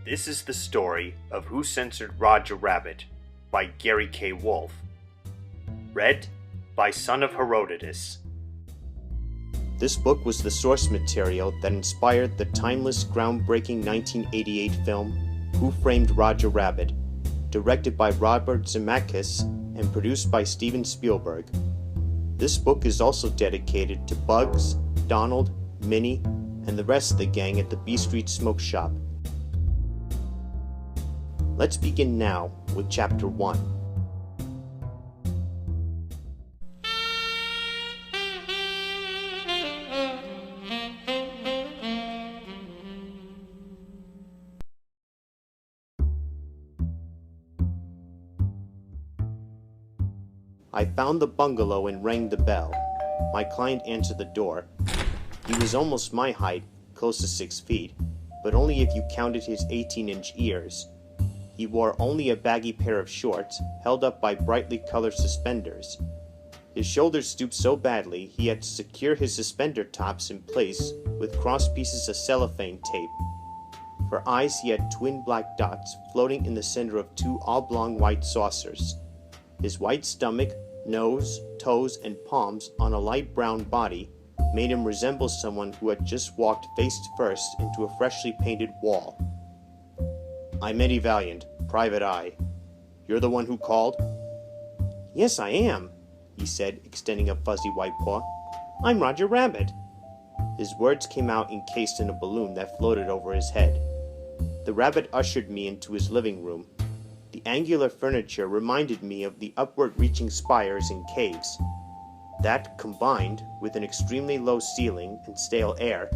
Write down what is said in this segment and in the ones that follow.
This is the story of Who Censored Roger Rabbit by Gary K. Wolfe. Read by Son of Herodotus. This book was the source material that inspired the timeless, groundbreaking 1988 film Who Framed Roger Rabbit, directed by Robert Zemeckis and produced by Steven Spielberg. This book is also dedicated to Bugs, Donald, Minnie, and the rest of the gang at the B Street Smoke Shop. Let's begin now with Chapter 1. I found the bungalow and rang the bell. My client answered the door. He was almost my height, close to 6 feet, but only if you counted his 18-inch ears. He wore only a baggy pair of shorts, held up by brightly colored suspenders. His shoulders stooped so badly he had to secure his suspender tops in place with cross pieces of cellophane tape. For eyes he had twin black dots floating in the center of 2 oblong white saucers. His white stomach, nose, toes, and palms on a light brown body made him resemble someone who had just walked face first into a freshly painted wall. "I'm Eddie Valiant, Private Eye. You're the one who called?" "Yes, I am," he said, extending a fuzzy white paw. "I'm Roger Rabbit." His words came out encased in a balloon that floated over his head. The rabbit ushered me into his living room. The angular furniture reminded me of the upward-reaching spires in caves. That, combined with an extremely low ceiling and stale air,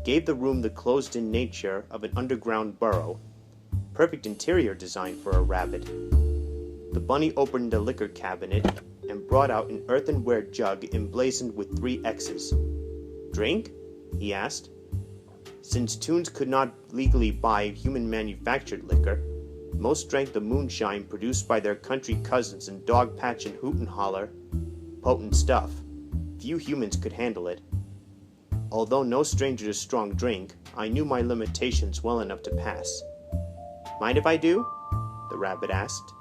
gave the room the closed-in nature of an underground burrow. Perfect interior design for a rabbit. The bunny opened the liquor cabinet and brought out an earthenware jug emblazoned with 3 X's. "Drink?" he asked. Since Toons could not legally buy human-manufactured liquor, most drank the moonshine produced by their country cousins in Dogpatch and Hoot and Holler. Potent stuff. Few humans could handle it. Although no stranger to strong drink, I knew my limitations well enough to pass. "Mind if I do?" the rabbit asked.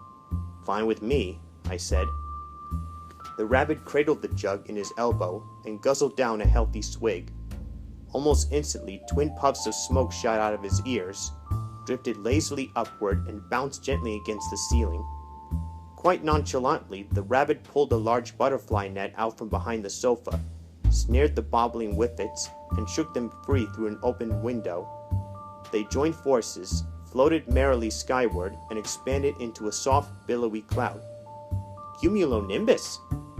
"Fine with me," I said. The rabbit cradled the jug in his elbow and guzzled down a healthy swig. Almost instantly, twin puffs of smoke shot out of his ears, drifted lazily upward, and bounced gently against the ceiling. Quite nonchalantly, the rabbit pulled a large butterfly net out from behind the sofa, snared the bobbling whippets, and shook them free through an open window. They joined forces, floated merrily skyward, and expanded into a soft, billowy cloud. "Cumulonimbus,"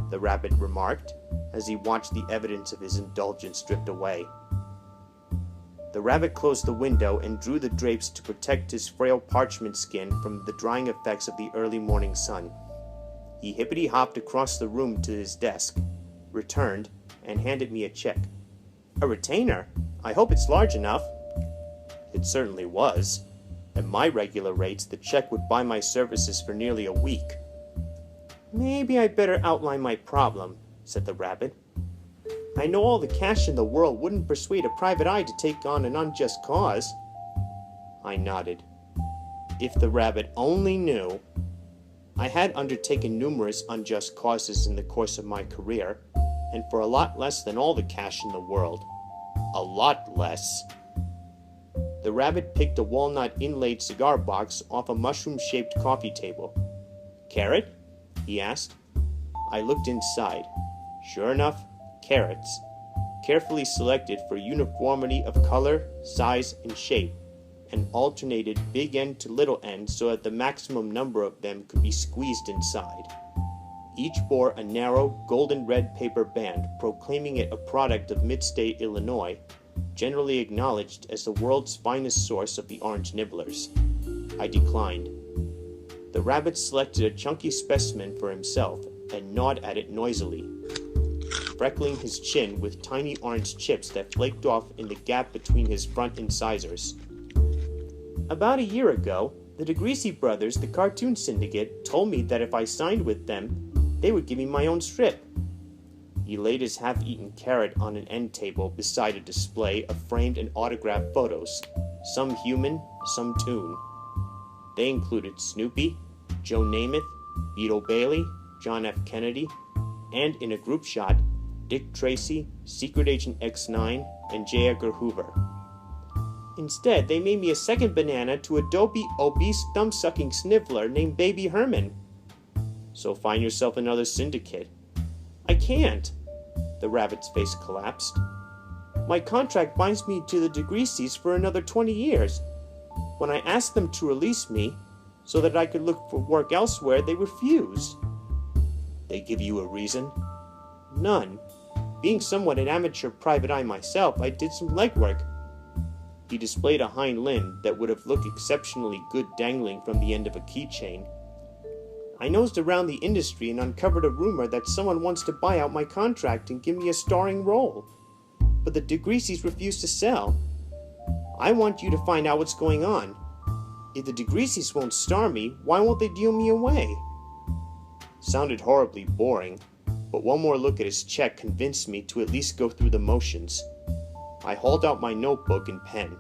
the rabbit remarked, as he watched the evidence of his indulgence drift away. The rabbit closed the window and drew the drapes to protect his frail parchment skin from the drying effects of the early morning sun. He hippity-hopped across the room to his desk, returned, and handed me a check. "A retainer? I hope it's large enough." It certainly was. At my regular rates, the check would buy my services for nearly a week. "Maybe I'd better outline my problem," said the rabbit. "I know all the cash in the world wouldn't persuade a private eye to take on an unjust cause." I nodded. If the rabbit only knew. I had undertaken numerous unjust causes in the course of my career, and for a lot less than all the cash in the world. A lot less. The rabbit picked a walnut-inlaid cigar box off a mushroom-shaped coffee table. "Carrot?" he asked. I looked inside. Sure enough, carrots, carefully selected for uniformity of color, size, and shape, and alternated big end to little end so that the maximum number of them could be squeezed inside. Each bore a narrow, golden-red paper band proclaiming it a product of Mid-State Illinois, generally acknowledged as the world's finest source of the orange nibblers. I declined. The rabbit selected a chunky specimen for himself and gnawed at it noisily, freckling his chin with tiny orange chips that flaked off in the gap between his front incisors. "About a year ago, the DeGreasy brothers, the cartoon syndicate, told me that if I signed with them, they would give me my own strip." He laid his half-eaten carrot on an end table beside a display of framed and autographed photos. some human, some toon. They included Snoopy, Joe Namath, Beetle Bailey, John F. Kennedy, and in a group shot, Dick Tracy, Secret Agent X9, and J. Edgar Hoover. Instead, they made me a second banana to a dopey, obese, thumb-sucking sniveler named Baby Herman. So find yourself another syndicate. I can't. The rabbit's face collapsed. My contract binds me to the DeGreases for another 20 years. When I asked them to release me, so that I could look for work elsewhere, they refused. They give you a reason? None. Being somewhat an amateur private eye myself, I did some legwork. He displayed a hind limb that would have looked exceptionally good dangling from the end of a keychain. I nosed around the industry and uncovered a rumor that someone wants to buy out my contract and give me a starring role. But the DeGreases refuse to sell. I want you to find out what's going on. If the DeGreases won't star me, why won't they deal me away? Sounded horribly boring, but one more look at his check convinced me to at least go through the motions. I hauled out my notebook and pen.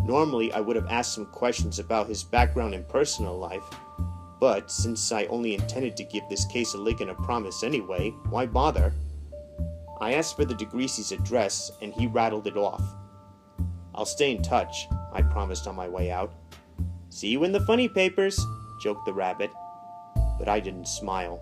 Normally, I would have asked some questions about his background and personal life, but since I only intended to give this case a lick and a promise anyway, why bother? I asked for the DeGreases' address, and he rattled it off. I'll stay in touch, I promised on my way out. See you in the funny papers, joked the rabbit, but I didn't smile.